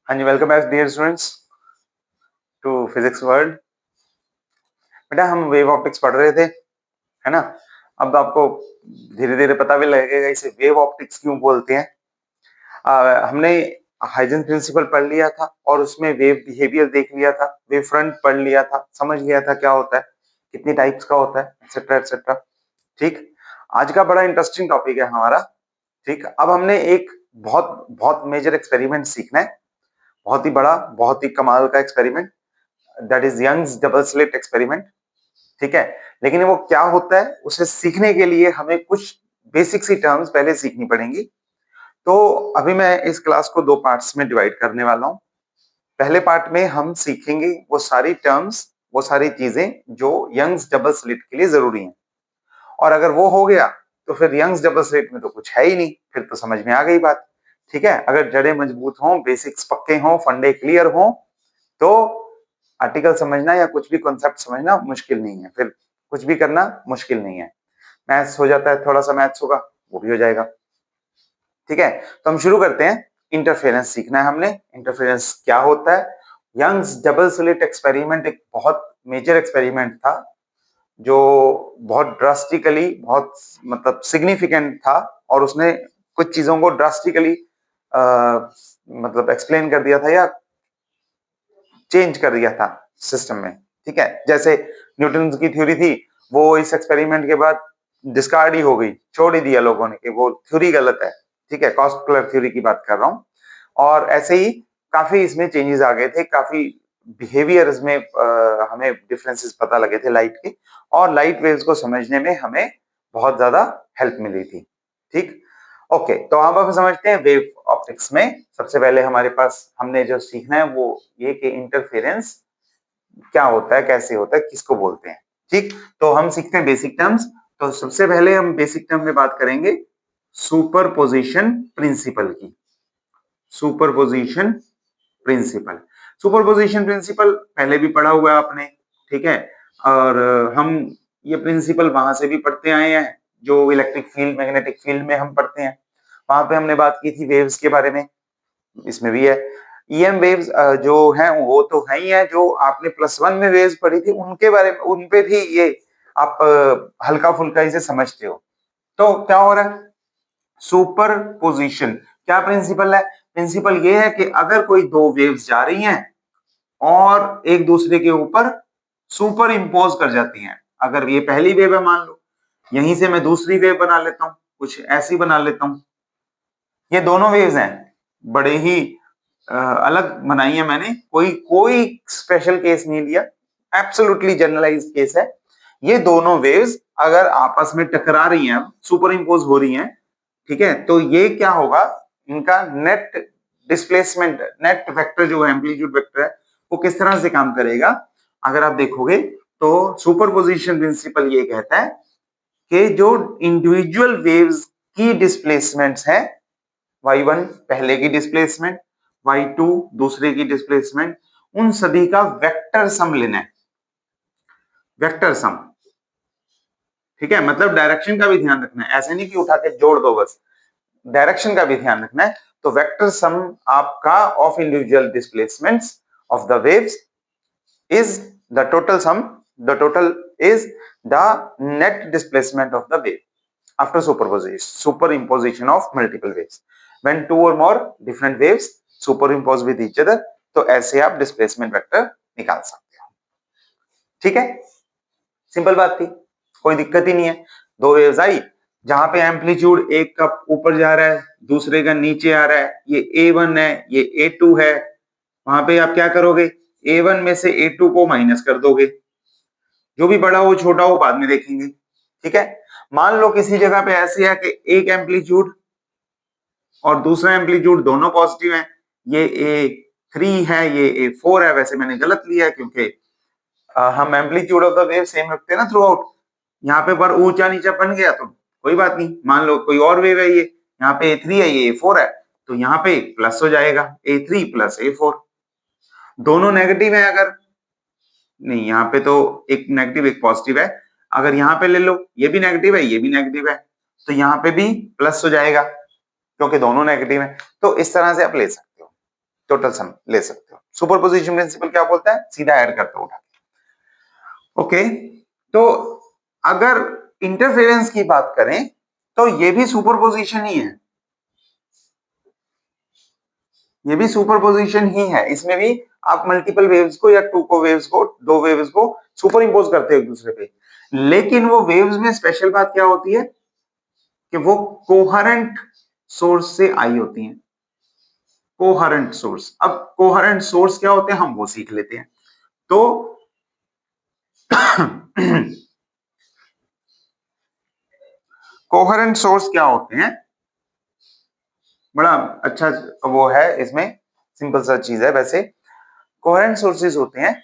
हाँ जी, welcome back dear students to physics world. बेटा हम वेव ऑप्टिक्स पढ़ रहे थे, है ना। अब आपको धीरे धीरे पता भी लगेगा इसे वेव ऑप्टिक्स क्यों बोलते हैं। हमने हाइजेंस प्रिंसिपल पढ़ लिया था और उसमें वेव बिहेवियर देख लिया था, वेव फ्रंट पढ़ लिया था, समझ लिया था क्या होता है, कितनी टाइप्स का होता है, एक्सेट्रा एक्सेट्रा। ठीक, आज का बड़ा इंटरेस्टिंग टॉपिक है हमारा। ठीक, अब हमने एक बहुत बहुत मेजर एक्सपेरिमेंट सीखना है, बहुत ही बड़ा, बहुत ही कमाल का experiment, that is Young's double slit experiment. ठीक है, लेकिन वो क्या होता है उसे सीखने के लिए हमें कुछ बेसिक सी टर्म्स पहले सीखनी पड़ेंगी। तो अभी मैं इस क्लास को दो पार्ट्स में डिवाइड करने वाला हूं। पहले पार्ट में हम सीखेंगे वो सारी टर्म्स, वो सारी चीजें जो यंग्स डबल स्लिट के लिए जरूरी हैं। और अगर वो हो गया तो फिर यंग्स डबल स्लिट में तो कुछ है ही नहीं, फिर तो समझ में आ गई बात। ठीक है, अगर जड़ें मजबूत हों, बेसिक्स पक्के हों, फंडे क्लियर हों, तो आर्टिकल समझना या कुछ भी कॉन्सेप्ट समझना मुश्किल नहीं है, फिर कुछ भी करना मुश्किल नहीं है। मैथ्स हो जाता है, थोड़ा सा मैथ्स होगा वो भी हो जाएगा। ठीक है, तो हम शुरू करते हैं। इंटरफेरेंस सीखना है हमने। इंटरफेरेंस क्या होता है? यंग्स डबल स्लिट एक्सपेरिमेंट एक बहुत मेजर एक्सपेरिमेंट था जो बहुत ड्रास्टिकली, बहुत मतलब सिग्निफिकेंट था, और उसने कुछ चीजों को ड्रास्टिकली मतलब एक्सप्लेन कर दिया था या चेंज कर दिया था सिस्टम में। ठीक है, जैसे न्यूटन की थ्योरी थी, वो इस एक्सपेरिमेंट के बाद डिस्कार्ड ही हो गई, छोड़ ही दिया लोगों ने कि वो थ्योरी गलत है। ठीक है, कॉस्टलर थ्योरी की बात कर रहा हूं। और ऐसे ही काफी इसमें चेंजेस आ गए थे, काफी बिहेवियर्स में हमें डिफरेंसेस पता लगे थे लाइट के, और लाइट वेव्स को समझने में हमें बहुत ज्यादा हेल्प मिली थी। ठीक, ओके, तो अब हम समझते हैं वेव ऑप्टिक्स में सबसे पहले हमारे पास हमने जो सीखना है वो ये कि इंटरफेरेंस क्या होता है, कैसे होता है, किसको बोलते हैं। ठीक, तो हम सीखते हैं बेसिक टर्म्स। तो सबसे पहले हम बेसिक टर्म में बात करेंगे सुपरपोजिशन प्रिंसिपल की। सुपरपोजिशन प्रिंसिपल, सुपरपोजिशन प्रिंसिपल पहले भी पढ़ा हुआ है आपने। ठीक है, और हम ये प्रिंसिपल वहां से भी पढ़ते आए हैं जो इलेक्ट्रिक फील्ड, मैग्नेटिक फील्ड में हम पढ़ते हैं। वहां पे हमने बात की थी वेव्स के बारे में, इसमें भी है। ईएम वेव्स जो है वो तो है ही है, जो आपने +1 में वेव्स पढ़ी थी उनके बारे में, उनपे भी ये आप हल्का फुल्का इसे समझते हो। तो क्या हो रहा है? सुपर पोजिशन क्या प्रिंसिपल है? प्रिंसिपल ये है कि अगर कोई दो वेव्स जा रही हैं और एक दूसरे के ऊपर सुपर इंपोज कर जाती हैं। अगर ये पहली वेव है मान लो, यहीं से मैं दूसरी वेव बना लेता हूं, कुछ ऐसी बना लेता हूं। ये दोनों वेव्स हैं, बड़े ही अलग बनाई है मैंने, कोई कोई स्पेशल केस नहीं लिया, एब्सोल्युटली जनरलाइज्ड केस है। ये दोनों वेव्स अगर आपस में टकरा रही हैं, सुपर इंपोज हो रही हैं, ठीक है, तो ये क्या होगा, इनका नेट डिस्प्लेसमेंट, नेट वेक्टर जो है, एम्पलीट्यूड वेक्टर है, वो किस तरह से काम करेगा? अगर आप देखोगे तो सुपरपोजिशन प्रिंसिपल ये कहता है कि जो इंडिविजुअल वेव्स की डिस्प्लेसमेंट्स है, y1 पहले की डिस्प्लेसमेंट, y2 दूसरे की डिस्प्लेसमेंट, उन सभी का वेक्टर सम लेना है। वेक्टर सम, ठीक है, मतलब डायरेक्शन का भी ध्यान रखना है, ऐसे नहीं कि उठा के जोड़ दो बस, डायरेक्शन का भी ध्यान रखना है। तो वेक्टर सम आपका of individual displacements of the waves is the total sum, the total is the net displacement of the wave after superimposition of multiple waves, when two or more different waves superimpose with each other, तो ऐसे आप displacement vector निकाल सकते हो। ठीक है, simple बात थी, कोई दिक्कत ही नहीं है। दो वेव्स आई, जहां पे एम्पलीट्यूड एक का ऊपर जा रहा है, दूसरे का नीचे आ रहा है, ये A1 है, ये A2 है, वहां पे आप क्या करोगे? A1 में से A2 को माइनस कर दोगे, जो भी बड़ा हो छोटा हो बाद में देखेंगे। ठीक है, मान लो किसी जगह पे ऐसे है कि एक एम्पलीट्यूड और दूसरा एम्पलीट्यूड दोनों पॉजिटिव है, ये A3 है, ये A4 है, वैसे मैंने गलत लिया है क्योंकि हम amplitude of the wave same रखते हैं ना थ्रू आउट। यहाँ पे पर ऊंचा नीचा बन गया तो कोई बात नहीं, मान लो कोई और वेव है, ये यहाँ पे A3 है, ये A4 है, तो यहाँ पे प्लस हो जाएगा, A3 + A4। दोनों नेगेटिव है अगर, नहीं यहाँ पे तो एक नेगेटिव एक पॉजिटिव है, अगर यहाँ पे ले लो ये भी नेगेटिव है, ये भी नेगेटिव है, तो यहाँ पे भी प्लस हो जाएगा क्योंकि दोनों नेगेटिव है। तो इस तरह से आप ले सकते हो। टोटल सम ले सकते हो। सुपरपोजिशन प्रिंसिपल क्या बोलता है, सीधा ऐड करते हो उठा के। ओके, तो अगर इंटरफेरेंस की बात करें तो ये भी सुपरपोजिशन ही है, ये भी सुपरपोजिशन ही है। इसमें भी आप मल्टीपल वेव्स को या दो वेव्स को सुपर इंपोज करते हो एक दूसरे पे, लेकिन वो वेव्स में स्पेशल बात क्या होती है कि वो कोहेरेंट सोर्स से आई होती हैं। कोहेरेंट सोर्स, अब कोहेरेंट सोर्स क्या होते हैं हम वो सीख लेते हैं। तो कोहेरेंट सोर्स क्या होते हैं, बड़ा अच्छा वो है, इसमें सिंपल सा चीज है। वैसे कोहेरेंट सोर्सेज होते हैं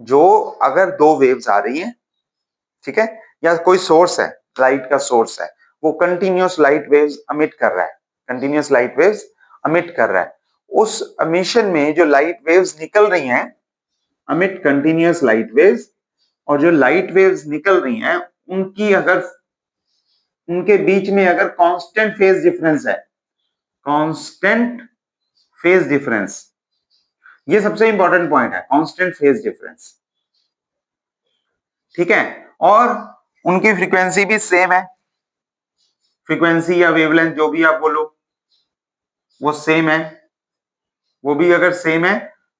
जो अगर दो वेव्स आ रही हैं, ठीक है, या कोई सोर्स है, लाइट का सोर्स है, वो कंटिन्यूअस लाइट वेव्स अमिट कर रहा है, कंटिन्यूअस लाइट वेव्स अमिट कर रहा है, उस एमिशन में जो लाइट वेव्स निकल रही हैं, अमिट कंटिन्यूअस लाइट वेव्स, और जो लाइट वेव्स निकल रही हैं उनकी अगर उनके बीच में अगर कांस्टेंट फेज डिफरेंस है, कांस्टेंट फेज डिफरेंस, ये सबसे इंपॉर्टेंट पॉइंट है, कांस्टेंट फेज डिफरेंस, ठीक है, और उनकी फ्रीक्वेंसी भी सेम है, फ्रीक्वेंसी या वेवलेंथ जो भी आप बोलो वो सेम है, वो भी अगर सेम है,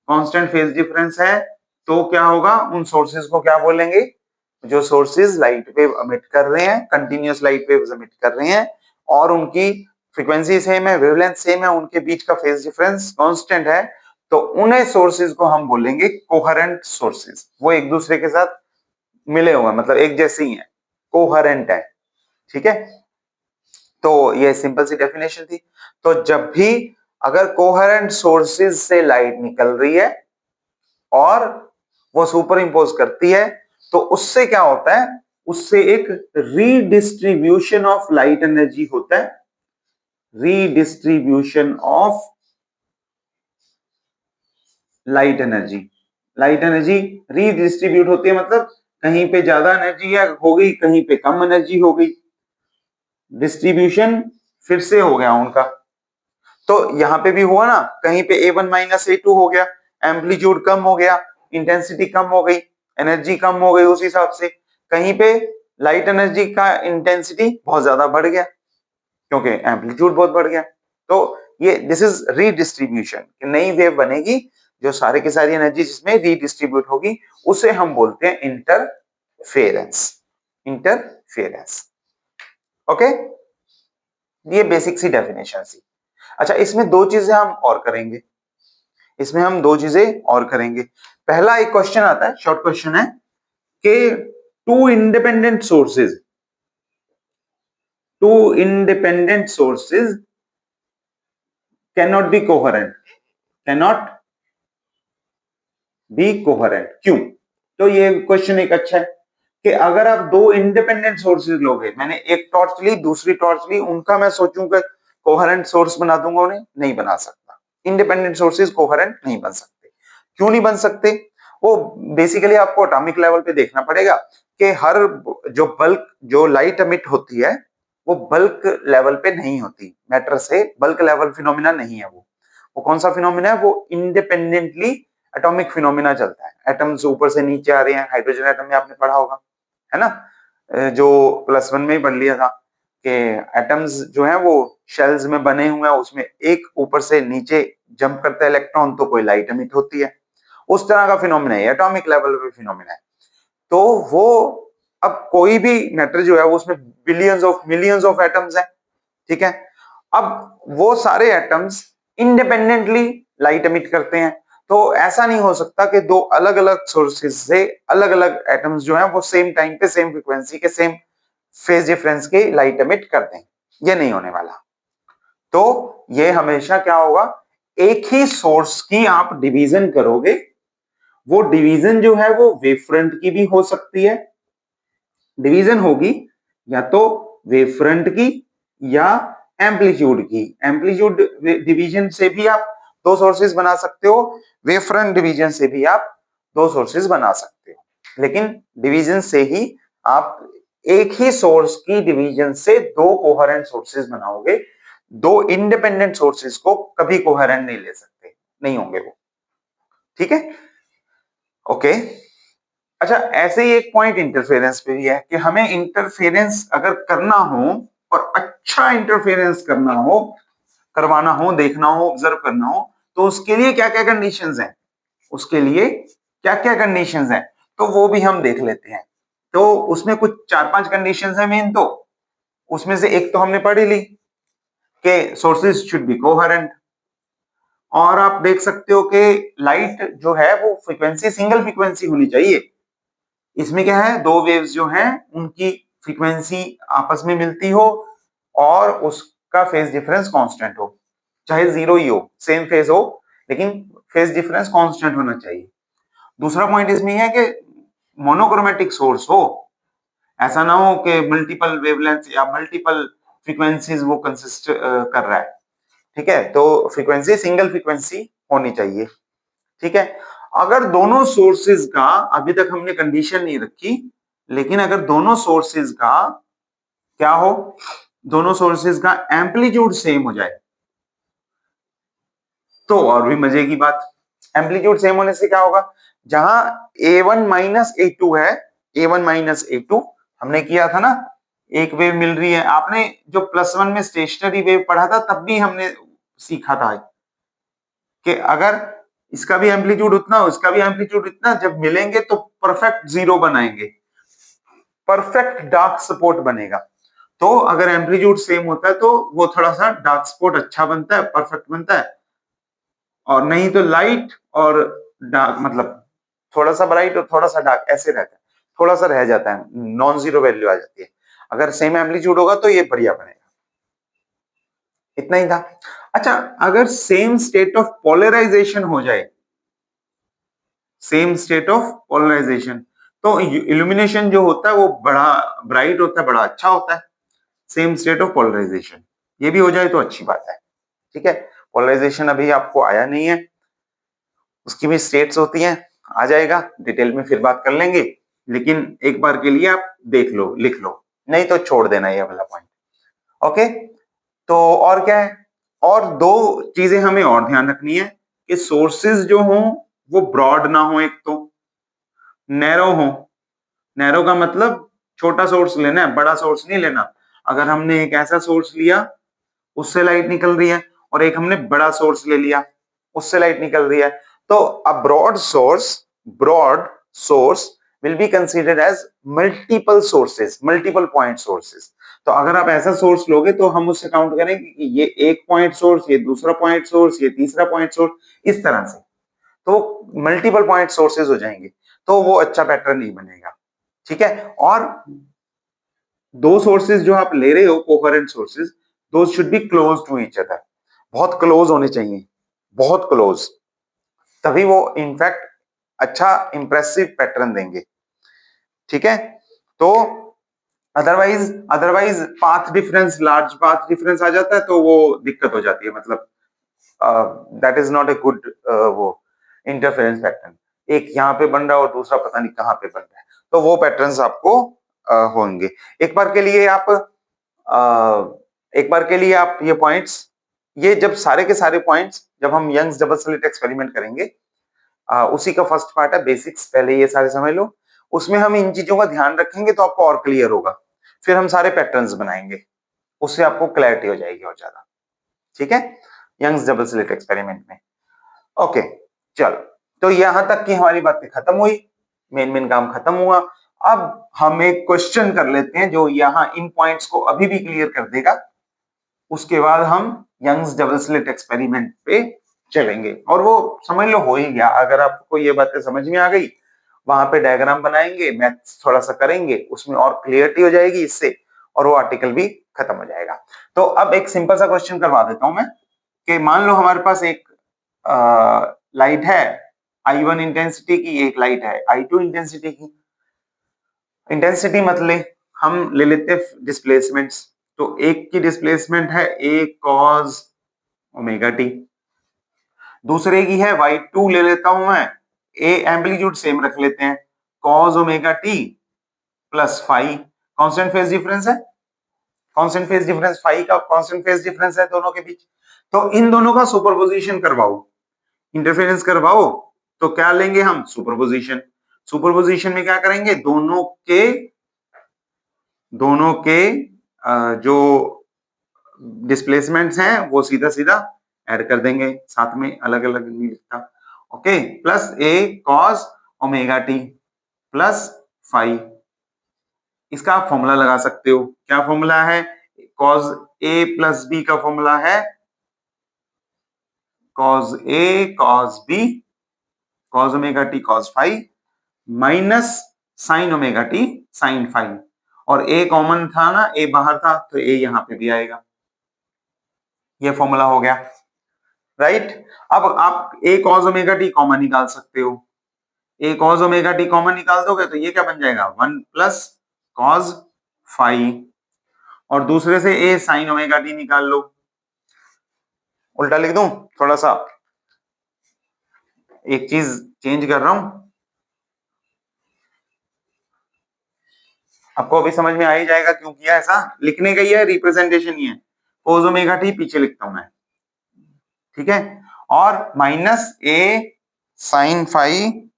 कांस्टेंट फेज डिफरेंस है, तो क्या होगा, उन सोर्सेज को क्या बोलेंगे, जो सोर्सेज लाइट वेव एमिट कर रहे हैं, कंटिन्यूअस लाइट वेव्स एमिट कर रहे हैं, और उनकी फ्रीक्वेंसी सेम है, वेवलेंथ सेम है, उनके बीच का फेज डिफरेंस कांस्टेंट है, तो उन्हें सोर्सेज को हम बोलेंगे कोहेरेंट सोर्सेज। वो एक दूसरे के साथ मिले हुए, मतलब एक जैसे ही है, कोहेरेंट है, ठीक है। तो ये सिंपल सी डेफिनेशन थी। तो जब भी अगर कोहेरेंट सोर्सेज से लाइट निकल रही है और वो सुपर इंपोज करती है, तो उससे क्या होता है, उससे एक रीडिस्ट्रीब्यूशन ऑफ लाइट एनर्जी होता है, redistribution of light energy, light energy redistribute होती है, मतलब कहीं पे ज्यादा एनर्जी हो गई, कहीं पे कम एनर्जी हो गई, डिस्ट्रीब्यूशन फिर से हो गया उनका। तो यहां पे भी हुआ ना, कहीं पे A1 माइनस A2 हो गया, एम्पलीट्यूड कम हो गया, इंटेंसिटी कम हो गई, एनर्जी कम हो गई, उस हिसाब से कहीं पे लाइट एनर्जी का इंटेंसिटी बहुत ज्यादा बढ़ गया क्योंकि एम्पलीट्यूड बहुत बढ़ गया। तो ये दिस इज रीडिस्ट्रीब्यूशन, नई वेव बनेगी जो सारे की सारी एनर्जी जिसमें रीडिस्ट्रीब्यूट होगी, उसे हम बोलते हैं इंटरफेरेंस, इंटरफेरेंस। ओके, ये बेसिक सी डेफिनेशन थी। अच्छा, इसमें दो चीजें हम और करेंगे, इसमें हम दो चीजें और करेंगे। पहला एक क्वेश्चन आता है, शॉर्ट क्वेश्चन है कि two independent sources, two independent sources can not be coherent, can not be coherent, क्यों? तो ये क्वेश्चन एक अच्छा है कि अगर आप दो इंडिपेंडेंट सोर्सेज लोगे, मैंने एक टॉर्च ली, दूसरी टॉर्च ली, उनका मैं सोचूंगा कोहेरेंट सोर्स बना दूंगा, उन्हें नहीं बना सकता। इंडिपेंडेंट सोर्सेज कोहेरेंट नहीं बन सकते। क्यों नहीं बन सकते? वो बेसिकली आपको एटॉमिक लेवल पे देखना पड़ेगा कि हर जो बल्क, जो लाइट एमिट होती है, वो बल्क लेवल पे नहीं होती, मैटर से बल्क लेवल फिनोमिना नहीं है वो कौन सा फिनोमिना है, वो इंडिपेंडेंटली एटॉमिक फिनोमिना चलता है। एटम्स ऊपर से नीचे आ रहे हैं, हाइड्रोजन एटम में आपने पढ़ा होगा, है ना, जो +1 में ही पढ़ लिया था कि एटम्स जो है वो शेल्स में बने हुए हैं, उसमें एक ऊपर से नीचे जंप करता है इलेक्ट्रॉन, तो कोई लाइट एमिट होती है, उस तरह का फिनोमिना है, एटॉमिक लेवल पे फिनोमिना है। तो वो अब कोई भी मैटर जो है वो उसमें मिलियंस ऑफ एटम्स है, ठीक है। अब वो सारे एटम्स इंडिपेंडेंटली लाइट एमिट करते हैं, तो ऐसा नहीं हो सकता कि दो अलग अलग सोर्सेज से अलग अलग एटम्स जो हैं वो सेम टाइम पे सेम फ्रीक्वेंसी के सेम फेज डिफरेंस के लाइट एमिट कर दें, ये नहीं होने वाला। तो ये हमेशा क्या होगा, एक ही सोर्स की आप डिवीजन करोगे, वो डिवीजन जो है वो वेवफ्रंट की भी हो सकती है, डिवीजन होगी या तो वेवफ्रंट की या एम्पलीट्यूड की। एम्पलीट्यूड डिवीजन से भी आप दो सोर्सेज बना सकते हो, वेवफ्रंट डिवीजन से भी आप दो सोर्सेज बना सकते हो, लेकिन डिवीजन से ही आप एक ही सोर्स की डिवीजन से दो कोहेरेंट सोर्सेज बनाओगे, दो इंडिपेंडेंट सोर्सेज को कभी कोहेरेंट नहीं ले सकते, नहीं होंगे वो, ठीक है, ओके। अच्छा, ऐसे ही एक पॉइंट इंटरफेरेंस पे भी है कि हमें इंटरफेरेंस अगर करना हो और अच्छा इंटरफेरेंस करवाना हो, देखना हो, ऑब्जर्व करना हो, तो उसके लिए क्या क्या कंडीशंस हैं, उसके लिए क्या क्या कंडीशंस हैं, तो वो भी हम देख लेते हैं। तो उसमें कुछ 4-5 कंडीशंस हैं मेन, तो उसमें से एक तो हमने पढ़ ही ली कि सोर्सेज शुड बी कोहेरेंट, और आप देख सकते हो कि लाइट जो है वो फ्रीक्वेंसी सिंगल फ्रीक्वेंसी होनी चाहिए। इसमें क्या है, दो वेव्स जो हैं उनकी फ्रीक्वेंसी आपस में मिलती हो और उसका फेज डिफरेंस कांस्टेंट हो, चाहे जीरो ही हो, सेम फेज हो, लेकिन फेज डिफरेंस कांस्टेंट होना चाहिए। दूसरा पॉइंट इसमें है कि मोनोक्रोमेटिक सोर्स हो, ऐसा ना हो कि मल्टीपल वेवलेंथ या मल्टीपल फ्रीक्वेंसीज वो कंसिस्ट कर रहा है, ठीक है, तो फ्रीक्वेंसी सिंगल फ्रीक्वेंसी होनी चाहिए, ठीक है। अगर दोनों सोर्सेज का, अभी तक हमने कंडीशन नहीं रखी, लेकिन अगर दोनों सोर्सेज का क्या हो, दोनों सोर्सेज का एम्पलीट्यूड सेम हो जाए तो और भी मजे की बात। एम्पलीट्यूड सेम होने से क्या होगा, जहां A1 माइनस A2 है, A1 माइनस A2 हमने किया था ना, एक वेव मिल रही है, आपने जो +1 में स्टेशनरी वेव पढ़ा था तब भी हमने सीखा था कि अगर इसका भी एम्पलीट्यूड उतना, उसका भी एम्पलीट्यूड इतना, जब मिलेंगे तो परफेक्ट जीरो बनाएंगे, परफेक्ट डार्क स्पॉट बनेगा। तो अगर एम्पलीट्यूड सेम होता है तो वो थोड़ा सा डार्क स्पॉट अच्छा बनता है, परफेक्ट बनता है, और नहीं तो लाइट और डार्क, मतलब थोड़ा सा ब्राइट और थोड़ा सा डार्क ऐसे रहता है, थोड़ा सा रह जाता है, नॉन जीरो वैल्यू आ जाती है। अगर सेम एम्पलीट्यूड होगा तो ये बढ़िया बनेगा, इतना ही था। अच्छा, अगर सेम स्टेट ऑफ पोलराइजेशन हो जाए, सेम स्टेट ऑफ पोलराइजेशन, तो इल्यूमिनेशन जो होता है वो बड़ा ब्राइट होता है, बड़ा अच्छा होता है, सेम स्टेट ऑफ पोलराइजेशन, ये भी हो जाए तो अच्छी बात है, ठीक है। पोलराइजेशन अभी आपको आया नहीं है, उसकी भी स्टेट्स होती हैं, आ जाएगा, डिटेल में फिर बात कर लेंगे, लेकिन एक बार के लिए आप देख लो, लिख लो, नहीं तो छोड़ देना ये वाला पॉइंट, ओके। तो और क्या है, और दो चीजें हमें और ध्यान रखनी है कि सोर्सेज जो हों वो ब्रॉड ना हो, एक तो नैरो हो। नैरो का मतलब छोटा सोर्स लेना है, बड़ा सोर्स नहीं लेना। अगर हमने एक ऐसा सोर्स लिया उससे लाइट निकल रही है, और एक हमने बड़ा सोर्स ले लिया उससे लाइट निकल रही है, तो a broad source will be considered as multiple sources, multiple point sources. तो अगर आप ऐसा सोर्स लोगे तो हम उससे काउंट करेंगे कि ये एक पॉइंट सोर्स, ये दूसरा पॉइंट सोर्स, ये तीसरा पॉइंट सोर्स, इस तरह से, तो मल्टीपल पॉइंट सोर्सेज हो जाएंगे, तो वो अच्छा पैटर्न नहीं बनेगा, ठीक है। और दो सोर्सेज जो आप ले रहे हो, coherent sources, those should be close to each other, बहुत क्लोज होने चाहिए, बहुत क्लोज, तभी वो इनफैक्ट अच्छा इंप्रेसिव पैटर्न देंगे, ठीक है। तो otherwise otherwise path difference, large path difference आ जाता है तो वो दिक्कत हो जाती है, मतलब that is not a good वो इंटरफेरेंस पैटर्न, एक यहाँ पे बन रहा है और दूसरा पता नहीं कहाँ पे बन रहा है, तो वो पैटर्न्स आपको होंगे। एक बार के लिए आप एक बार के लिए आप ये पॉइंट्स, ये जब सारे के सारे पॉइंट्स जब हम यंग्स डबल स्लिट एक्सपेरिमेंट करेंगे, उसी का फर्स्ट पार्ट है बेसिक्स, पहले ये सारे समझ लो, उसमें हम इन चीजों का ध्यान रखेंगे तो आपको और क्लियर होगा, फिर हम सारे पैटर्न्स बनाएंगे, उससे आपको क्लैरिटी हो जाएगी और ज्यादा, ठीक है, यंग्स डबल स्लिट एक्सपेरिमेंट में, ओके। चलो, तो यहां तक की हमारी बातें खत्म हुई, मेन मेन काम खत्म हुआ। अब हम एक क्वेश्चन कर लेते हैं जो यहाँ इन पॉइंट्स को अभी भी क्लियर कर देगा, उसके बाद हम यंग्स डबल स्लिट एक्सपेरिमेंट पे चलेंगे, और वो समझ लो हो ही गया, अगर आपको ये बातें समझ में आ गई, वहां पे डायग्राम बनाएंगे, मैथ्स थोड़ा सा करेंगे, उसमें और क्लियरिटी हो जाएगी इससे, और वो आर्टिकल भी खत्म हो जाएगा। तो अब एक सिंपल सा क्वेश्चन करवा देता हूं मैं, कि मान लो हमारे पास एक लाइट है I1 इंटेंसिटी की, एक लाइट है I2 इंटेंसिटी की। इंटेंसिटी मतलब हम ले लेते हैं डिस्प्लेसमेंट्स, तो एक की डिस्प्लेसमेंट है A cos ओमेगा टी, दूसरे की है Y2 ले लेता हूं मैं, ए एम्पलीट्यूड सेम रख लेते हैं, cos omega T plus phi, constant phase difference है, कांस्टेंट फेज डिफरेंस, फाई का कांस्टेंट फेज डिफरेंस है दोनों के बीच, तो इन दोनों का सुपरपोजिशन करवाओ, इंटरफेरेंस करवाओ तो क्या लेंगे हम, सुपरपोजिशन। सुपरपोजिशन में क्या करेंगे, दोनों के जो डिस्प्लेसमेंट्स हैं वो सीधा सीधा ऐड कर देंगे, साथ में अलग अलग नहीं लिखता। Okay, plus A cos omega T plus five, इसका आप फॉर्मूला लगा सकते हो। क्या फॉर्मूला है, कॉस ए प्लस बी का फॉर्मूला है cos A cos B cos omega T cos five minus sine omega T sine five, और ए कॉमन था ना, ए बाहर था तो ए यहां पे भी आएगा। ये फॉर्मूला हो गया, राइट। अब आप ए कॉस ओमेगा टी कॉमन निकाल सकते हो। ए कॉस ओमेगा टी कॉमन निकाल दोगे तो ये क्या बन जाएगा, 1 प्लस कॉस फाइव, और दूसरे से ए साइन ओमेगा टी निकाल लो। उल्टा लिख दूं, थोड़ा सा एक चीज चेंज कर रहा हूं, आपको अभी समझ में आ ही जाएगा क्यों किया ऐसा। लिखने का ही है, रिप्रेजेंटेशन ही है। कोस ओमेगा टी पीछे लिखता हूं मैं, ठीक है, और minus A sine five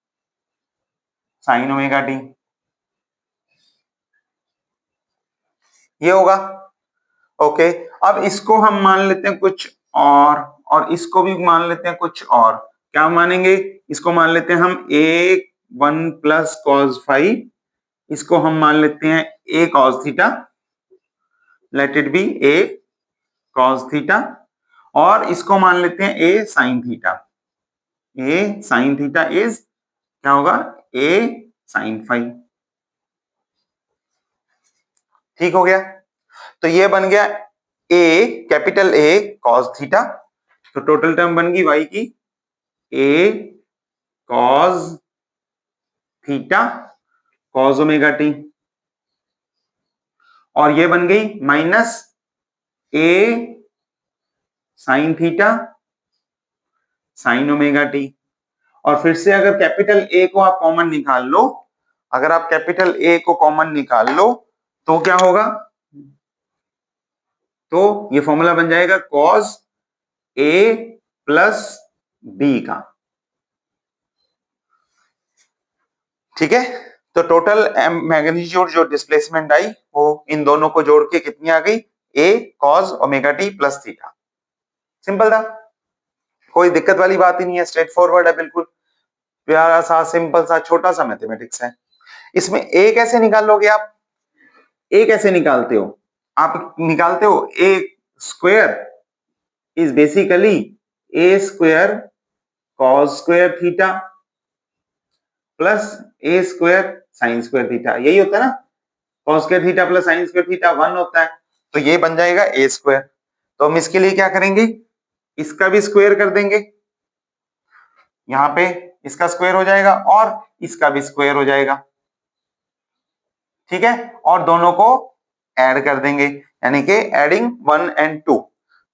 sine omega T, ये होगा। ओके, अब इसको हम मान लेते हैं कुछ और इसको भी मान लेते हैं कुछ और। क्या मानेंगे, इसको मान लेते हैं हम ए 1 प्लस कॉस फाइव, इसको हम मान लेते हैं A cos theta, let it be A cos theta, और इसको मान लेते हैं A sine theta. A sine theta is क्या होगा, ए साइन फाइव। ठीक हो गया, तो ये बन गया A capital A cos theta, तो टोटल टर्म बन गई वाई की A cos theta cos omega T, और ये बन गई minus A sine theta sine omega T. और फिर से अगर कैपिटल ए को आप कॉमन निकाल लो, अगर आप कैपिटल ए को कॉमन निकाल लो तो क्या होगा, तो ये फॉर्मूला बन जाएगा कॉस ए प्लस बी का। ठीक है, तो टोटल मैग्नीट्यूड जो डिस्प्लेसमेंट आई वो इन दोनों को जोड़ के कितनी आ गई, A cos omega T plus theta. Simple था, कोई दिक्कत वाली बात ही नहीं है, स्ट्रेट फॉरवर्ड है, बिल्कुल प्यारा सा सिंपल सा छोटा सा मैथमेटिक्स है। इसमें ए कैसे निकालोगे आप, ए कैसे निकालते हो, आप निकालते हो A square is basically A square cos square theta plus A square sine square theta, यही होता है ना, cos square theta plus sine square theta 1 होता है, तो ये बन जाएगा ए स्क्वायर। तो हम इसके लिए क्या करेंगे, इसका भी स्क्वायर कर देंगे, यहां पे इसका स्क्वायर हो जाएगा और इसका भी स्क्वायर हो जाएगा, ठीक है, और दोनों को ऐड कर देंगे, यानी कि एडिंग 1 एंड 2,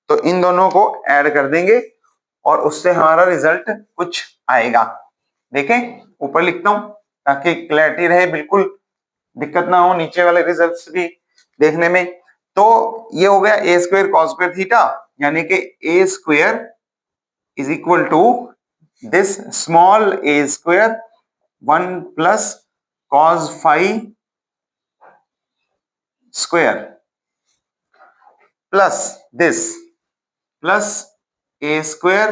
तो इन दोनों को ऐड कर देंगे और उससे हमारा रिजल्ट कुछ आएगा। देखें, ऊपर लिखता हूं ताकि क्लैरिटी रहे, बिल्कुल दिक्कत ना हो नीचे वाले रिजल्ट्स भी देखने में। तो ये हो गया A square cos square theta, यानी कि A square is equal to this small A square 1 plus cos five square plus this plus A square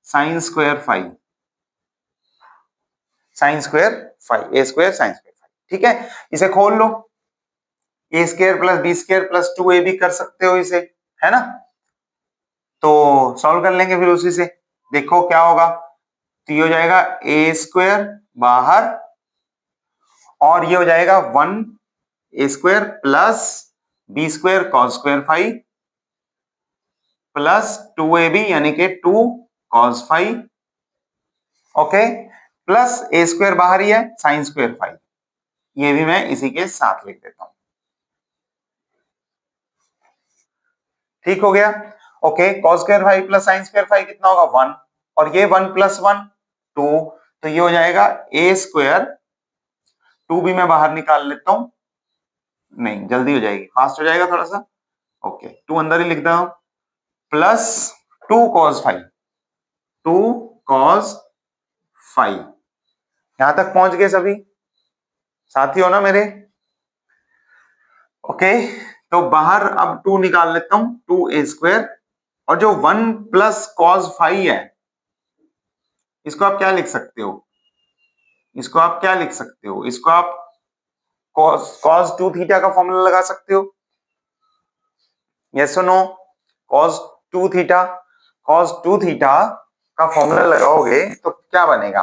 sine square five, sine square five, A square sine square five. ठीक है, इसे खोल लो, A square plus B square plus 2a भी कर सकते हो इसे, है ना, तो सॉल्व कर लेंगे फिर उसी से। देखो क्या होगा, तो ये हो जाएगा ए स्क्वायर बाहर, और ये हो जाएगा 1 a square plus B square cos square five plus 2ab यानी कि 2 कॉस फाइव, ओके, प्लस ए स्क्वायर बाहर ही है साइन स्क्वायर फाइव, ये भी मैं इसी के साथ लिख देता हूं। ठीक हो गया, okay, cos square five plus sine square five कितना होगा 1, और ये 1 प्लस 1 2, तो ये हो जाएगा ए स्क्वायर, 2 भी मैं बाहर निकाल लेता हूं, नहीं जल्दी हो जाएगी, फास्ट हो जाएगा थोड़ा सा, ओके, 2 अंदर ही लिख रहा हूं, plus 2 cos phi, 2 cos phi. यहां तक पहुंच गए सभी साथी हो ना मेरे? ओके, तो बाहर अब 2 निकाल लेता हूं, 2a²। और जो 1 प्लस कॉस फाई है, इसको आप क्या लिख सकते हो? इसको आप क्या लिख सकते हो? इसको आप कॉस 2 थीटा का फॉर्मूला लगा सकते हो। यस और no? Cos 2 theta, cos 2 theta का फॉर्मूला लगाओगे तो क्या बनेगा?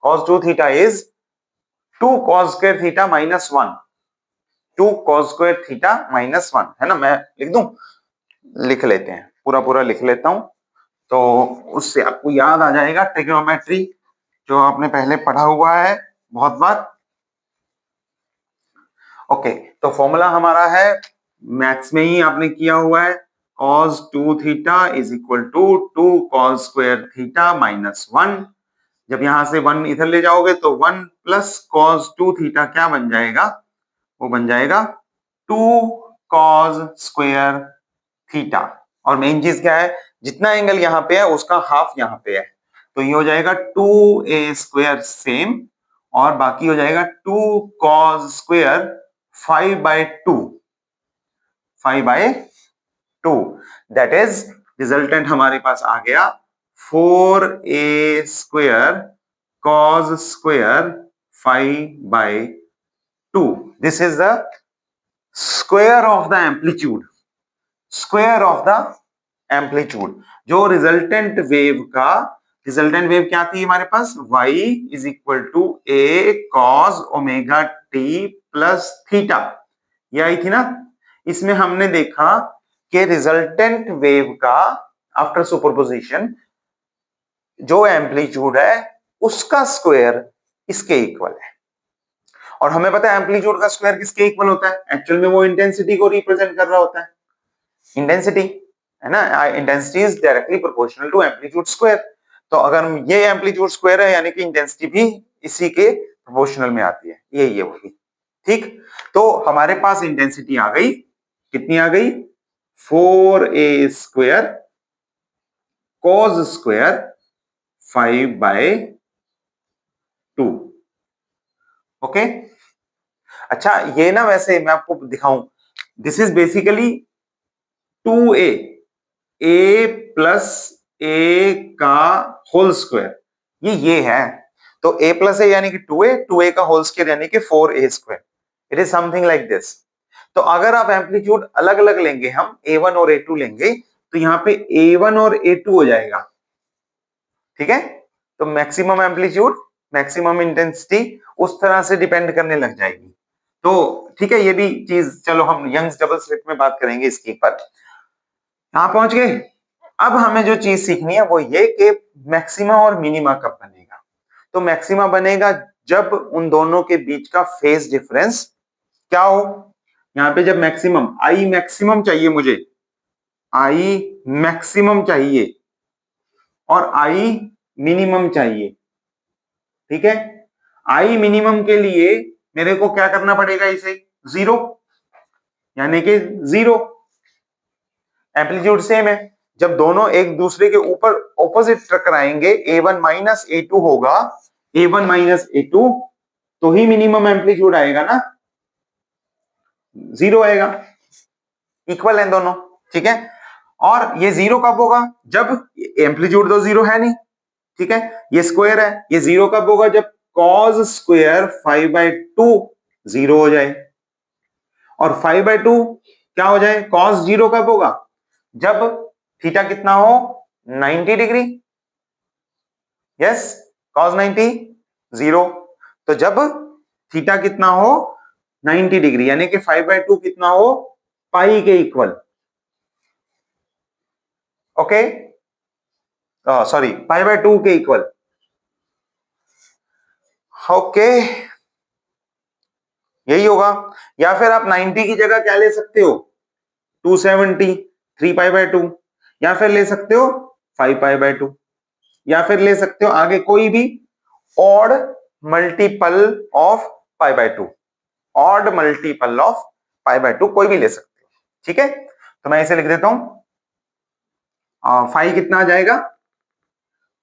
Cos 2 theta is 2 cos square theta minus 1। 2 cos square theta minus 1 है ना? मैं लिख दूं? लिख लेते हैं, पूरा पूरा लिख लेता हूं, तो उससे आपको याद आ जाएगा ट्रिग्नोमेट्री, जो आपने पहले पढ़ा हुआ है बहुत बार। ओके, तो फॉर्मूला हमारा है, मैथ्स में ही आपने किया हुआ है, cos 2 theta is equal to 2 cos square theta minus 1। जब यहां से 1 इधर ले जाओगे तो 1 प्लस cos 2 थीटा क्या बन जाएगा? वो बन जाएगा 2 cos स्क्वायर थीटा। और मेन चीज क्या है? जितना एंगल यहाँ पे है उसका हाफ यहाँ पे है, तो ये हो जाएगा 2a² सेम, और बाकी हो जाएगा 2 cos square 5/2, 5/2। That is resultant हमारे पास आ गया 4a² cos square 5/2। This is the square of the amplitude, square of the amplitude. जो रिजल्टेंट वेव क्या थी हमारे पास? y is equal to a cos omega t plus theta, ये आई थी ना? इसमें हमने देखा कि रिजल्टेंट वेव का आफ्टर सुपरपोजिशन जो एम्पलीट्यूड है उसका स्क्वायर इसके इक्वल है। और हमें पता है एम्पलीट्यूड का स्क्वायर किसके इक्वल होता है? एक्चुअल में वो इंटेंसिटी को रिप्रेजेंट कर रहा होता है, इंटेंसिटी, है ना? Intensity is directly proportional to amplitude square. तो अगर ये एम्पलीट्यूड स्क्वायर है यानी कि इंटेंसिटी भी इसी के प्रोपोर्शनल में आती है, ये होगी। ठीक, तो हमारे पास इंटेंसिटी आ गई, कितनी आ गई? 4a² cos square 5/2। ओके, अच्छा ये ना, वैसे मैं आपको दिखाऊं, this is basically 2a, a plus a का होल स्क्वायर, ये है। तो a प्लस a यानी कि 2a का होल स्क्वायर यानी कि 4a²। It is something like this. तो अगर आप एम्पलीट्यूड अलग अलग लेंगे, हम a1 और a2 लेंगे, तो यहाँ पे a1 और a2 हो जाएगा। ठीक है, तो मैक्सिमम एम्पलीट्यूड, मैक्सिमम इंटेंसिटी उस तरह से डिपेंड करने लग जाएगी। तो ठीक है, ये भी चीज चलो हम यंग्स डबल स्लिट में बात करेंगे इसके पर। यहां पहुंच गए। अब हमें जो चीज सीखनी है वो ये कि मैक्सिमा और मिनिमा कब बनेगा। तो मैक्सिमा बनेगा जब उन दोनों के बीच का फेज डिफरेंस क्या हो। यहां पे जब मैक्सिमम, आई मैक्सिमम चाहिए मुझे, आई मैक्सिमम चाहिए और आई मिनिमम चाहिए। ठीक है, आई मिनिमम के लिए मेरे को क्या करना पड़ेगा? इसे 0, यानी कि 0। एम्पलीट्यूड सेम है, जब दोनों एक दूसरे के ऊपर ऑपोजिट टकराएंगे, a1 माइनस a2 होगा, a1 माइनस a2, तो ही मिनिमम एम्पलीट्यूड आएगा ना, 0 आएगा, इक्वल है दोनों। ठीक है, और ये 0 कब होगा? जब एम्पलीट्यूड तो 0 है नहीं, ठीक है, ये स्क्वायर है, ये 0 कब होगा? जब cos स्क्वायर 5/2 0 हो जाए। और 5/2 क्या हो जाए? cos 0 कब होगा? जब थीटा कितना हो? 90 डिग्री। Yes, cos 90 0। तो जब थीटा कितना हो? 90 डिग्री, यानी कि 5/2 कितना हो? पाई के इक्वल। ओके, सॉरी, पाई/2 के इक्वल। ओके, यही होगा। या फिर आप 90 की जगह क्या ले सकते हो? 270, 3 पाई/2, या फिर ले सकते हो 5 पाई/2, या फिर ले सकते हो आगे कोई भी odd multiple of pi, odd multiple of pi कोई भी ले सकते हो। ठीक है, तो मैं इसे लिख देता हूं, 5 कितना आ जाएगा?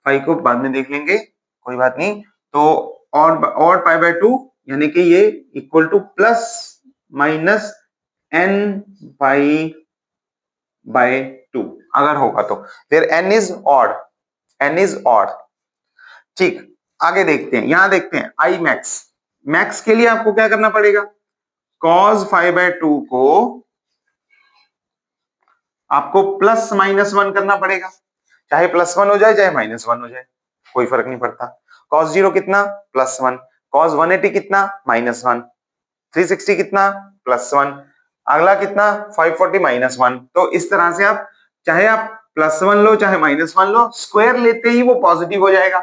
फाइव को बाद में देख लेंगे, कोई बात नहीं। तो और पाई बाय 2 यानी कि ये equal two plus minus n pi by 2 अगर होगा तो फिर n is odd, n is odd. ठीक, आगे देखते हैं, यहां देखते हैं आई मैक्स। मैक्स के लिए आपको क्या करना पड़ेगा, cos 5/2 को आपको प्लस माइनस 1 करना पड़ेगा, चाहे +1 हो जाए चाहे -1 हो जाए, कोई फर्क नहीं पड़ता। cos 0 कितना, +1, cos 180 कितना, -1, 360 कितना, +1, अगला कितना 540 -1। तो इस तरह से आप चाहे आप +1 लो चाहे -1 लो, स्क्वायर लेते ही वो पॉजिटिव हो जाएगा,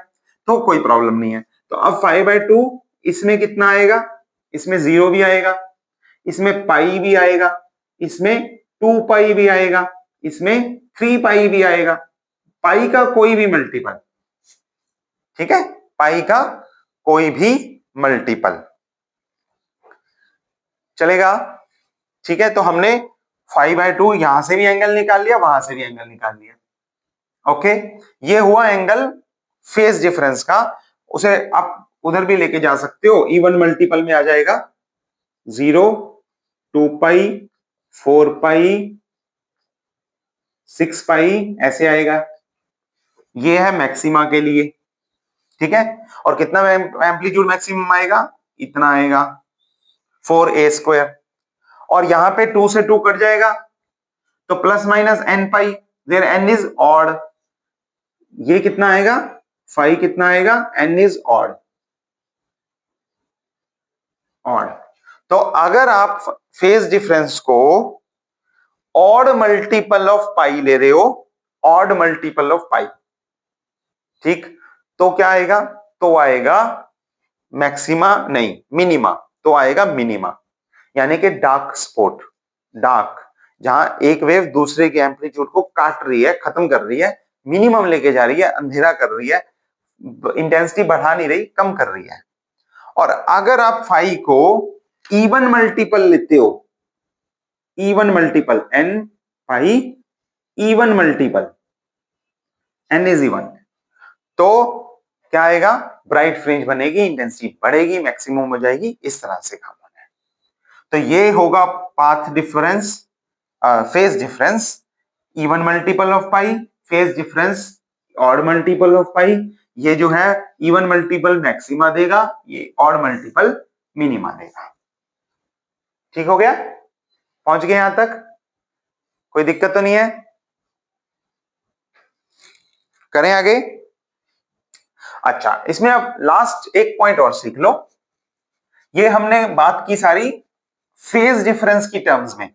तो कोई प्रॉब्लम नहीं है। तो अब 5/2 इसमें कितना आएगा, इसमें 0 भी आएगा, इसमें पाई भी आएगा, इसमें 2 पाई भी आएगा, इसमें 3 पाई भी आएगा, पाई का कोई भी मल्टीपल, ठीक है, पाई का कोई भी मल्टीपल चलेगा। ठीक है, तो हमने 5/2 यहां से भी एंगल निकाल लिया, वहां से भी एंगल निकाल लिया। ओके, ये हुआ एंगल फेज डिफरेंस का। उसे आप उधर भी लेके जा सकते हो, इवन मल्टीपल में आ जाएगा, 0, 2 पाई, 4 पाई, 6 पाई, ऐसे आएगा। ये है मैक्सिमा के लिए, ठीक है। और कितना एम्पलीट्यूड मैक्सिमम आएगा, इतना आएगा, 4a²। और यहां पे 2 से 2 कट जाएगा, तो plus minus n pi, there n is odd. ये कितना आएगा, 5 कितना आएगा, n इज ऑड, ऑड। तो अगर आप फेज डिफरेंस को ऑड मल्टीपल ऑफ पाई ले रहे हो, ऑड मल्टीपल ऑफ पाई, ठीक, तो क्या आएगा, तो आएगा मैक्सिमा नहीं मिनिमा, तो आएगा मिनिमा, यानी कि डार्क स्पॉट, डार्क, जहां एक वेव दूसरे के एम्पलीट्यूड को काट रही है, खत्म कर रही है, मिनिमम लेके जा रही है, अंधेरा कर रही है, इंटेंसिटी बढ़ा नहीं रही, कम कर रही है। और अगर आप फाई को इवन मल्टीपल लेते हो, even multiple n pi, even multiple n is even, तो क्या आएगा, ब्राइट फ्रिंज बनेगी, इंटेंसिटी बढ़ेगी, मैक्सिमम हो जाएगी, इस तरह से काम होना है। तो ये होगा path difference, phase difference, even multiple of pi, phase difference odd multiple of pi. ये जो है इवन मल्टीपल मैक्सिमा देगा, ये ऑड मल्टीपल मिनिमा देगा। ठीक हो गया, पहुंच गए यहां तक, कोई दिक्कत तो नहीं है, करें आगे। अच्छा, इसमें अब लास्ट एक पॉइंट और सीख लो। ये हमने बात की सारी फेज डिफरेंस की टर्म्स में,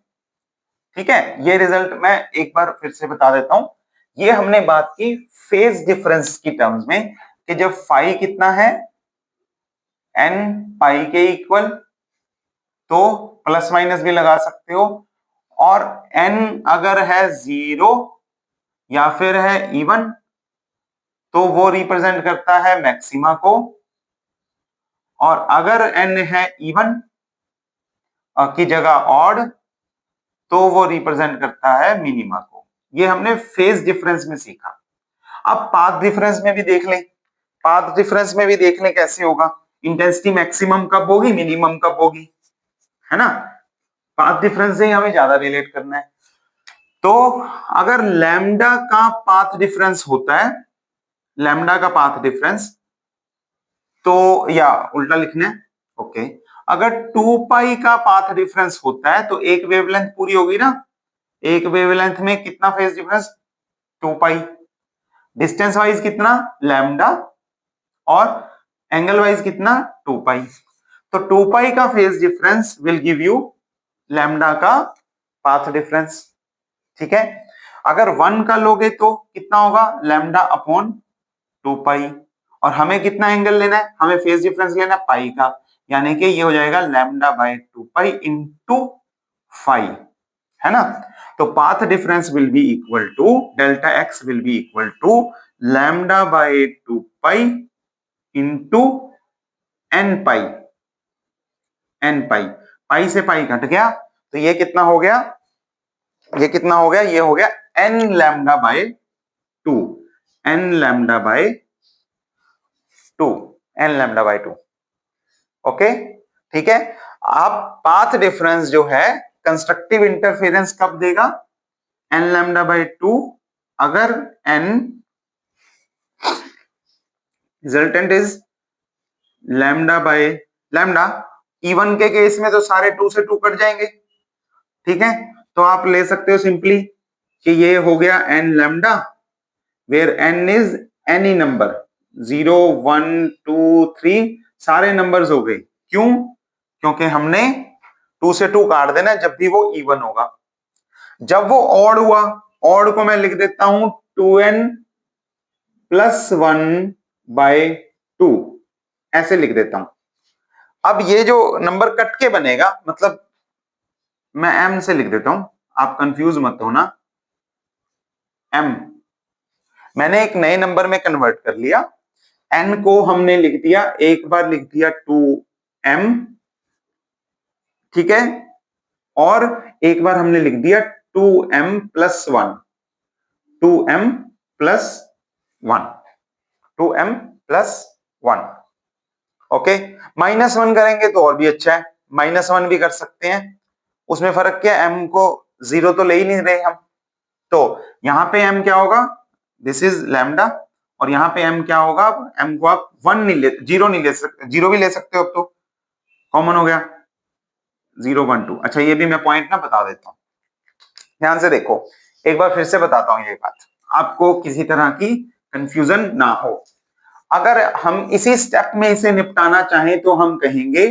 ठीक है। ये रिजल्ट मैं एक बार फिर से बता देता हूं, ये हमने बात की फेज डिफरेंस की टर्म्स में, कि जब फाई कितना है, n पाई के इक्वल, तो प्लस माइनस भी लगा सकते हो, और n अगर है 0 या फिर है इवन, तो वो रिप्रेजेंट करता है मैक्सिमा को, और अगर n है इवन की जगह ऑड, तो वो रिप्रेजेंट करता है मिनिमा को। ये हमने फेज डिफरेंस में सीखा। अब पाथ डिफरेंस में भी देख लें, पाथ डिफरेंस में भी देख लें कैसे होगा, इंटेंसिटी मैक्सिमम कब होगी, मिनिमम कब होगी, है ना। पाथ डिफरेंस से ही हमें ज्यादा रिलेट करना है। तो अगर लैम्डा का पाथ डिफरेंस होता है, लैम्डा का पाथ डिफरेंस, तो या उल्टा लिखना है, ओके, अगर 2 पाई का पाथ डिफरेंस होता है, तो एक वेवलेंथ पूरी होगी ना, एक वेवलेंथ में कितना फेज डिफरेंस, 2 पाई, डिस्टेंस वाइज कितना, लैम्डा, और एंगल वाइज कितना, 2 पाई। तो 2 पाई का phase difference will give you lambda का पाथ डिफरेंस, ठीक है। अगर 1 का लोगे तो कितना होगा, लैम्डा अपॉन 2 पाई, और हमें कितना एंगल लेना है, हमें फेज डिफरेंस लेना है पाई का, यानी कि ये हो जाएगा लैम्डा बाय 2 पाई इंटू 5, है ना। तो path difference will be equal to delta x will be equal to lambda by 2 pi into n pi, n pi, pi से पाई कट गया, तो ये कितना हो गया, ये कितना हो गया, ये हो गया n lambda by 2, n lambda by 2, n lambda by 2। Okay, ठीक है। आप पाथ डिफरेंस जो है कंस्ट्रक्टिव इंटरफेरेंस कब देगा? एन लैम्डा बाय 2 अगर n resultant is lambda by lambda. Even के केस में तो सारे 2 से 2 कट जाएंगे, ठीक है। तो आप ले सकते हो सिंपली कि ये हो गया n lambda where n is any number 0 1 2 3 सारे नंबर्स हो गए। क्यों? क्योंकि हमने 2 से 2 काट देना जब भी वो इवन होगा। जब वो ऑड हुआ, ऑड को मैं लिख देता हूं 2n प्लस 1 बाय 2, ऐसे लिख देता हूं। अब ये जो नंबर कट के बनेगा, मतलब मैं m से लिख देता हूं, आप कंफ्यूज मत होना। m मैंने एक नए नंबर में कन्वर्ट कर लिया। n को हमने लिख दिया, एक बार लिख दिया 2m, ठीक है, और एक बार हमने लिख दिया 2m plus 1, 2m plus 1, 2m plus 1। Okay, -1 करेंगे तो और भी अच्छा है, -1 भी कर सकते हैं, उसमें फर्क क्या है, m को 0 तो ले ही नहीं रहे हम। तो यहां पे m क्या होगा, दिस इज लैम्डा, और यहां पे m क्या होगा, m को आप 1 नहीं ले, 0 नहीं ले सकते, 0 भी ले सकते हो, अब तो कॉमन हो गया 0 1 2। अच्छा, ये भी मैं पॉइंट ना बता देता हूं, ध्यान से देखो, एक बार फिर से बताता हूं ये बात, आपको किसी तरह की कंफ्यूजन ना हो। अगर हम इसी स्टेप में इसे निपटाना चाहें तो हम कहेंगे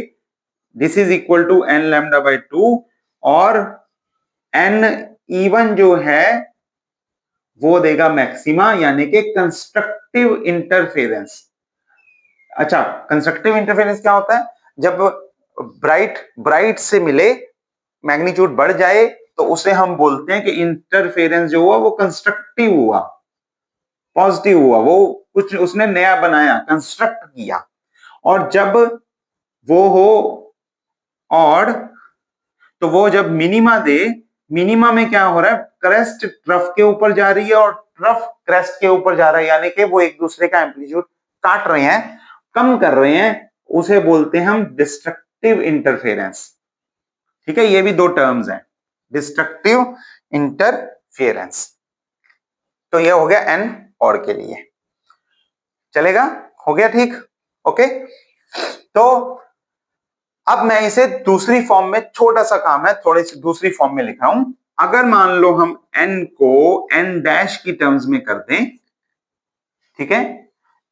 this is equal to n lambda by 2, और एन इवन जो है वो देगा मैक्सिमा, यानी कि कंस्ट्रक्टिव इंटरफेरेंस। अच्छा, कंस्ट्रक्टिव इंटरफेरेंस क्या होता है? जब ब्राइट ब्राइट से मिले, मैग्नीट्यूड बढ़ जाए, तो उसे हम बोलते हैं कि इंटरफेरेंस जो हुआ वो कंस्ट्रक्टिव हुआ, पॉजिटिव हुआ, वो कुछ उसने नया बनाया, कंस्ट्रक्ट किया। और जब वो हो ऑड, तो वो जब मिनिमा दे, मिनिमा में क्या हो रहा है, क्रेस्ट ट्रफ के ऊपर जा रही है और ट्रफ क्रेस्ट के ऊपर जा रहा है, यानी कि वो एक दूसरे का एम्पलीट्यूड काट रहे हैं, कम कर रहे हैं, उसे बोलते हैं हम डिस्ट्रक्टिव इंटरफेरेंस। ठीक है, ये भी दो टर्म्स हैं, डिस्ट्रक्टिव इंटरफेरेंस। तो ये हो गया एन ऑड के लिए, चलेगा, हो गया ठीक। ओके, तो अब मैं इसे दूसरी फॉर्म में, छोटा सा काम है, थोड़ी सी दूसरी फॉर्म में लिख रहा हूं। अगर मान लो हम n को n डैश की टर्म्स में कर दें, ठीक है,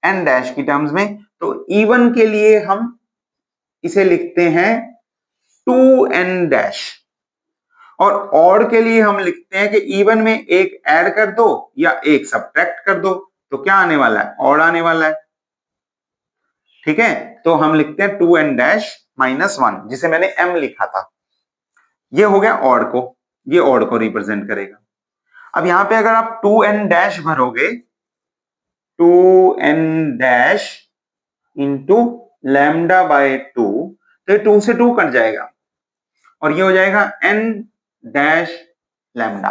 n डैश की टर्म्स में, तो इवन के लिए हम इसे लिखते हैं 2n डैश, और ऑड के लिए हम लिखते हैं कि इवन में एक ऐड कर दो या एक सब्ट्रैक्ट कर दो, तो क्या आने वाला है, ऑड आने वाला है, ठीक है। तो हम लिखते हैं 2n डैश -1, जिसे मैंने m लिखा था, ये हो गया ऑड को, ये ऑड को रिप्रेजेंट करेगा। अब यहां पे अगर आप 2n डैश भरोगे, 2n dash into lambda by 2, तो ये 2 से 2 कट जाएगा और ये हो जाएगा n डैश लैम्डा।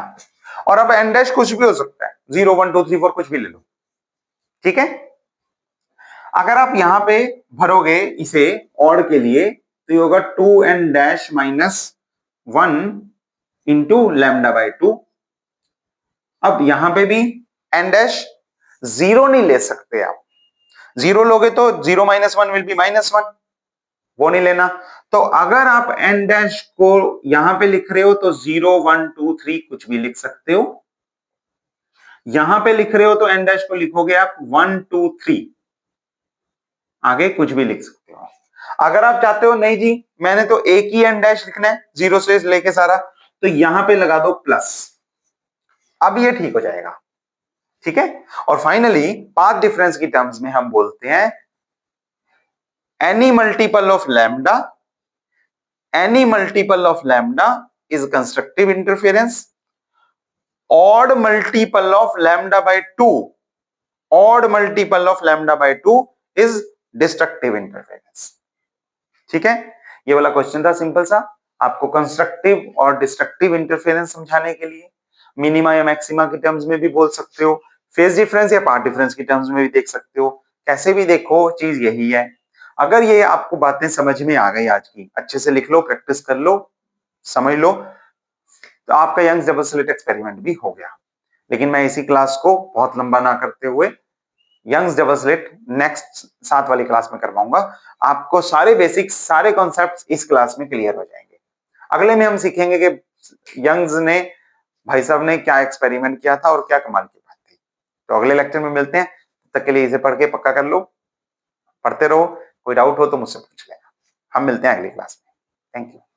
और अब n डैश कुछ भी हो सकता है, 0 1 2 3 4 कुछ भी ले लो, ठीक है। अगर आप यहां पे भरोगे इसे ऑड के लिए, तो ये होगा 2n dash -1 into lambda by 2। अब यहां पे भी n डैश 0 नहीं ले सकते आप, 0 लोगे तो 0 -1 विल बी -1, वो नहीं लेना। तो अगर आप n डैश को यहां पे लिख रहे हो तो 0 1 2 3 कुछ भी लिख सकते हो, यहां पे लिख रहे हो तो n डैश को लिखोगे आप 1 2 3, आगे कुछ भी लिख सकते हो। अगर आप चाहते हो नहीं जी मैंने तो एक ही n डैश लिखना है 0 से लेके सारा, तो यहां पे लगा दो प्लस, अब ये ठीक हो जाएगा, ठीक है। और फाइनली पाथ डिफरेंस की टर्म्स में हम बोलते हैं any multiple of lambda, any multiple of lambda is constructive interference, odd multiple of lambda by 2, odd multiple of lambda by 2 is destructive interference। ठीक है, ये वाला क्वेश्चन था सिंपल सा, आपको कंस्ट्रक्टिव और डिस्ट्रक्टिव इंटरफेरेंस समझाने के लिए। मिनिमा या मैक्सिमा के टर्म्स में भी बोल सकते हो, फेज डिफरेंस या पार्ट डिफरेंस की टर्म्स में भी देख सकते हो, कैसे भी देखो चीज यही है। अगर ये आपको बातें समझ में आ गई आज की, अच्छे से लिख लो, प्रैक्टिस कर लो, समझ लो, तो आपका यंग्स डबल स्लिट एक्सपेरिमेंट भी हो गया। लेकिन मैं इसी क्लास को बहुत लंबा ना करते हुए यंग्स डबल स्लिट नेक्स्ट 7 वाली क्लास में करवाऊंगा। आपको सारे बेसिक्स, सारे कॉन्सेप्ट्स इस क्लास में क्लियर हो जाएंगे। अगले में हम सीखेंगे कि यंग्स ने, भाई साहब ने क्या एक्सपेरिमेंट किया था और क्या कमाल की बात थी। तो अगले लेक्चर में मिलते हैं, तब तक के लिए इसे पढ़ के पक्का कर लो, पढ़ते रहो, कोई डाउट हो तो मुझसे पूछ लेना। हम मिलते हैं अगली क्लास में। Thank you.